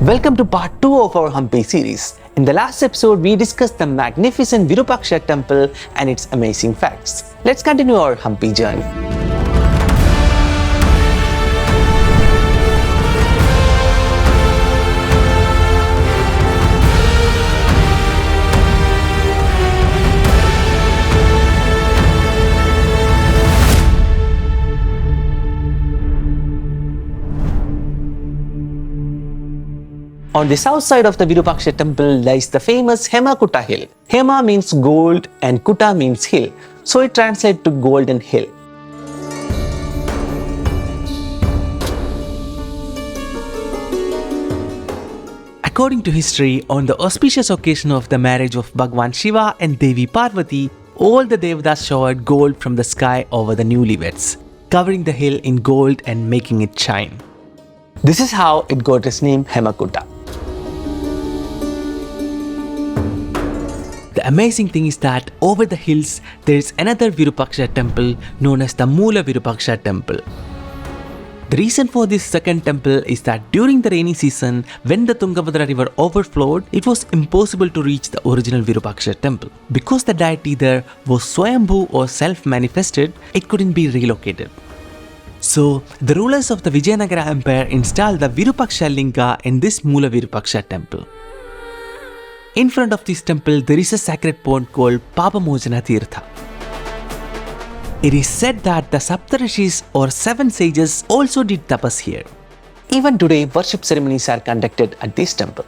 Welcome to part 2 of our Hampi series. In the last episode, we discussed the magnificent Virupaksha temple and its amazing facts. Let's continue our Hampi journey. On the south side of the Virupaksha temple lies the famous Hemakutta hill. Hema means gold and Kutta means hill, so it translates to golden hill. According to history, on the auspicious occasion of the marriage of Bhagwan Shiva and Devi Parvati, all the Devatas showered gold from the sky over the newlyweds, covering the hill in gold and making it shine. This is how it got its name Hemakutta. The amazing thing is that over the hills there is another Virupaksha temple known as the Moola Virupaksha temple. The reason for this second temple is that during the rainy season, when the Tungabhadra river overflowed, it was impossible to reach the original Virupaksha temple. Because the deity there was Swayambhu or self-manifested, it couldn't be relocated. So, the rulers of the Vijayanagara Empire installed the Virupaksha Linga in this Moola Virupaksha temple. In front of this temple, there is a sacred pond called Papamojana Tirtha. It is said that the Saptarishis or 7 sages also did tapas here. Even today, worship ceremonies are conducted at this temple.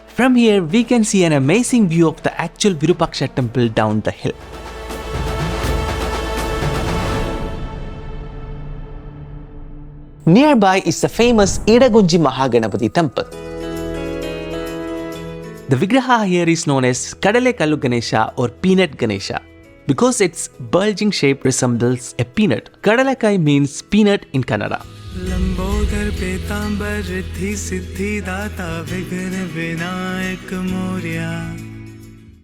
From here, we can see an amazing view of the actual Virupaksha temple down the hill. Nearby is the famous Idagunji Mahaganapati temple. The Vigraha here is known as Kadale Kallu Ganesha or Peanut Ganesha because its bulging shape resembles a peanut. Kadalakai means peanut in Kannada.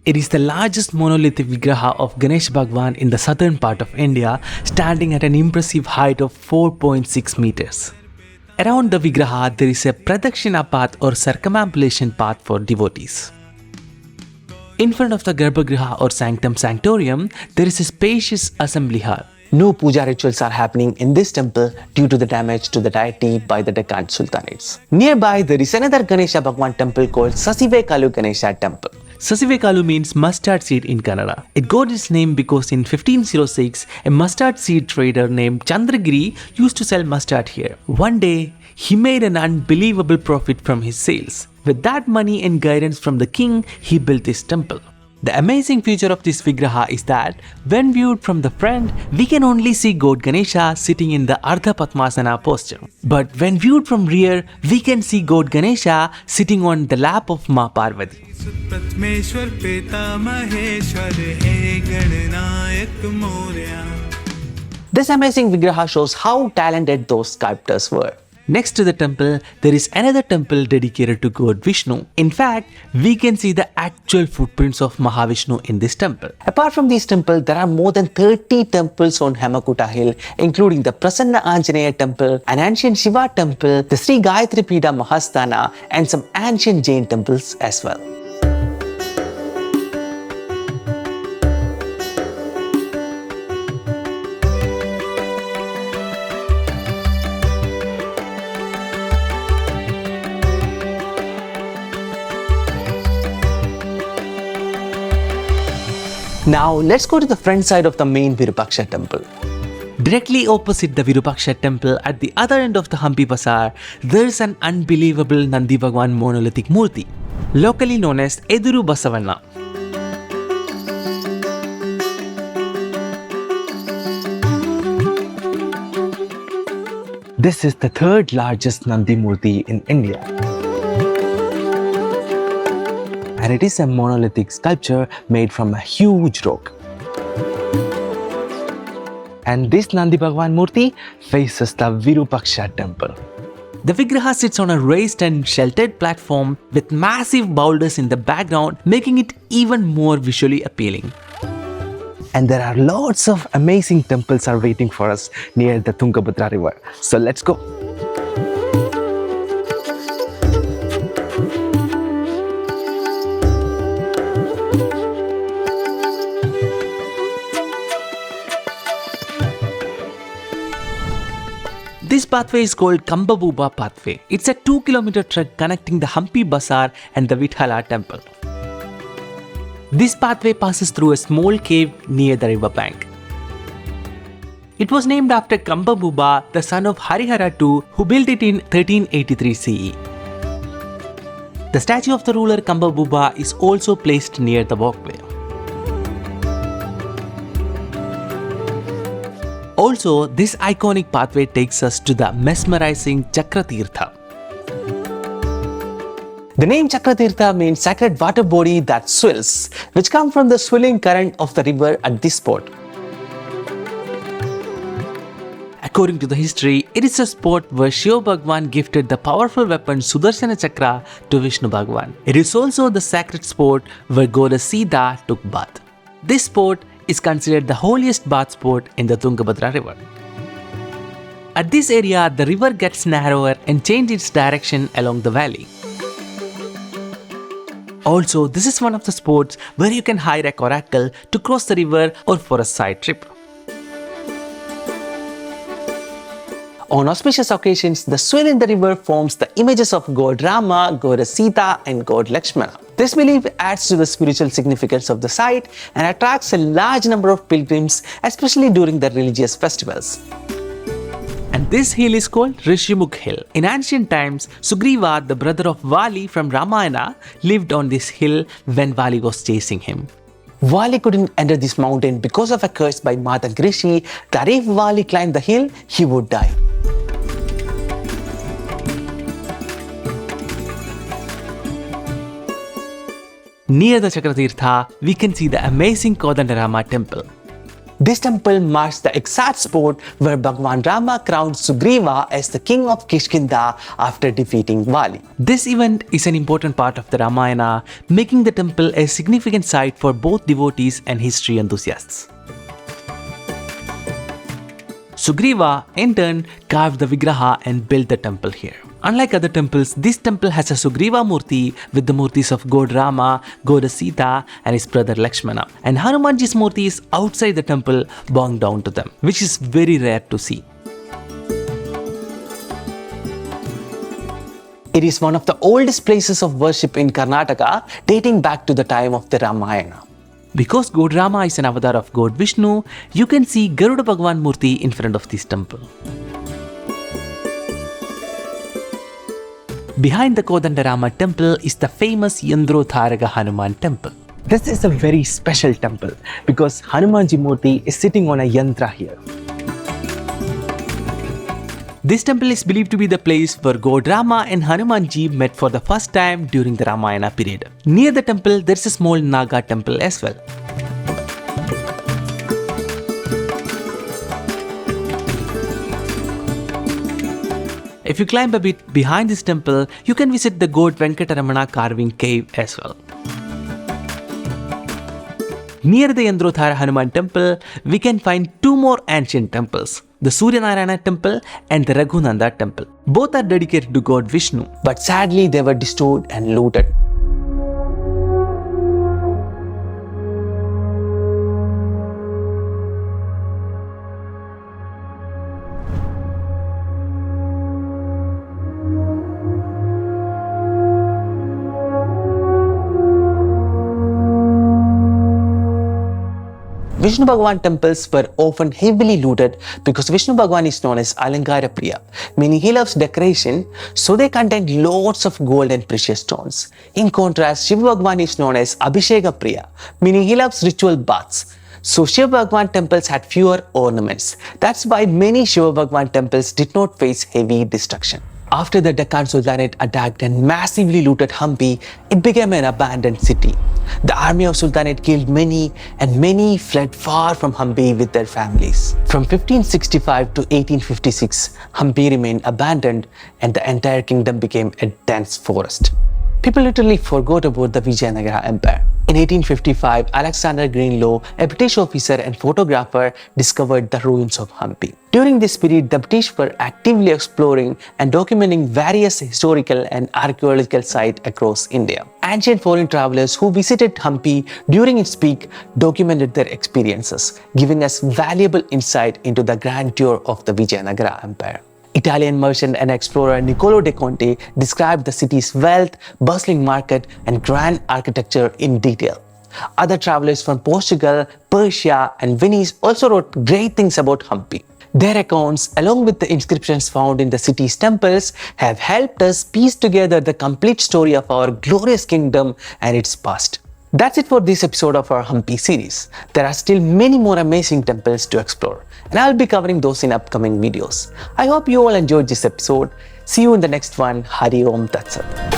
It is the largest monolithic Vigraha of Ganesh Bhagwan in the southern part of India, standing at an impressive height of 4.6 meters. Around the Vigraha, there is a Pradakshina path or circumambulation path for devotees. In front of the Garbhagriha or Sanctum Sanctorium, there is a spacious assembly hall. No puja rituals are happening in this temple due to the damage to the deity by the Deccan Sultanates. Nearby, there is another Ganesha Bhagwan temple called Sasivekalu Ganesha temple. Sasivekalu means mustard seed in Kannada. It got its name because in 1506, a mustard seed trader named Chandragiri used to sell mustard here. One day, he made an unbelievable profit from his sales. With that money and guidance from the king, he built this temple. The amazing feature of this Vigraha is that when viewed from the front, we can only see God Ganesha sitting in the Ardha Padmasana posture. But when viewed from rear, we can see God Ganesha sitting on the lap of Ma Parvati. This amazing Vigraha shows how talented those sculptors were. Next to the temple, there is another temple dedicated to God Vishnu. In fact, we can see the actual footprints of Mahavishnu in this temple. Apart from these temples, there are more than 30 temples on Hemakutta hill, including the Prasanna Anjaneya temple, an ancient Shiva temple, the Sri Gayatri Pida Mahasthana, and some ancient Jain temples as well. Now let's go to the front side of the main Virupaksha temple. Directly opposite the Virupaksha temple at the other end of the Hampi Bazaar, there is an unbelievable Nandi Bhagwan monolithic murti, locally known as Eduru Basavanna. This is the third largest Nandi murti in India. And it is a monolithic sculpture made from a huge rock. And this Nandi Bhagwan Murti faces the Virupaksha temple. The Vigraha sits on a raised and sheltered platform with massive boulders in the background, making it even more visually appealing. And there are lots of amazing temples are waiting for us near the Tungabhadra river. So let's go. This pathway is called Kambabuba pathway. It's a 2-kilometer trek connecting the Hampi Bazaar and the Vithala temple. This pathway passes through a small cave near the river bank. It was named after Kambabuba, the son of Harihara II, who built it in 1383 CE. The statue of the ruler Kambabuba is also placed near the walkway. Also, this iconic pathway takes us to the mesmerizing Chakratirtha. The name Chakratirtha means sacred water body that swills, which comes from the swilling current of the river at this spot. According to the history, it is a spot where Shiva Bhagwan gifted the powerful weapon Sudarshana Chakra to Vishnu Bhagwan. It is also the sacred spot where goddess Sita took bath. This spot is considered the holiest bath spot in the Tungabhadra river. At this area, the river gets narrower and changes its direction along the valley. Also, this is one of the spots where you can hire a coracle to cross the river or for a side trip. On auspicious occasions, the swell in the river forms the images of God Rama, goddess Sita and God Lakshmana. This belief adds to the spiritual significance of the site and attracts a large number of pilgrims, especially during the religious festivals. And this hill is called Rishimukh Hill. In ancient times, Sugriva, the brother of Vali from Ramayana, lived on this hill when Vali was chasing him. Vali couldn't enter this mountain because of a curse by Mata Grishi that if Vali climbed the hill, he would die. Near the Chakratirtha, we can see the amazing Kodandarama temple. This temple marks the exact spot where Bhagwan Rama crowned Sugriva as the king of Kishkinda after defeating Vali. This event is an important part of the Ramayana, making the temple a significant site for both devotees and history enthusiasts. Sugriva, in turn, carved the Vigraha and built the temple here. Unlike other temples, this temple has a Sugriva Murti with the Murtis of God Rama, goddess Sita and his brother Lakshmana. And Hanumanji's Murti is outside the temple bowing down to them, which is very rare to see. It is one of the oldest places of worship in Karnataka, dating back to the time of the Ramayana. Because God Rama is an avatar of God Vishnu, you can see Garuda Bhagwan Murti in front of this temple. Behind the Kodandarama temple is the famous Yandrotharaga Hanuman temple. This is a very special temple because Hanumanji Murti is sitting on a yantra here. This temple is believed to be the place where God Rama and Hanumanji met for the first time during the Ramayana period. Near the temple, there is a small Naga temple as well. If you climb a bit behind this temple, you can visit the God Venkataramana carving cave as well. Near the Yandrothara Hanuman temple, we can find two more ancient temples, the Suryanarayana temple and the Raghunanda temple. Both are dedicated to God Vishnu, but sadly they were destroyed and looted. Vishnu Bhagwan temples were often heavily looted because Vishnu Bhagwan is known as Alankara Priya, meaning he loves decoration, so they contain lots of gold and precious stones. In contrast, Shiva Bhagwan is known as Abhisheka Priya, meaning he loves ritual baths. So Shiva Bhagwan temples had fewer ornaments. That's why many Shiva Bhagwan temples did not face heavy destruction. After the Deccan Sultanate attacked and massively looted Hampi, it became an abandoned city. The army of Sultanate killed many and many fled far from Hampi with their families. From 1565 to 1856, Hampi remained abandoned and the entire kingdom became a dense forest. People literally forgot about the Vijayanagara Empire. In 1855, Alexander Greenlow, a British officer and photographer, discovered the ruins of Hampi. During this period, the British were actively exploring and documenting various historical and archaeological sites across India. Ancient foreign travelers who visited Hampi during its peak documented their experiences, giving us valuable insight into the grandeur of the Vijayanagara Empire. Italian merchant and explorer Niccolo de Conte described the city's wealth, bustling market, and grand architecture in detail. Other travelers from Portugal, Persia, and Venice also wrote great things about Hampi. Their accounts, along with the inscriptions found in the city's temples, have helped us piece together the complete story of our glorious kingdom and its past. That's it for this episode of our Hampi series. There are still many more amazing temples to explore, and I'll be covering those in upcoming videos. I hope you all enjoyed this episode. See you in the next one. Hari Om Tat Sat.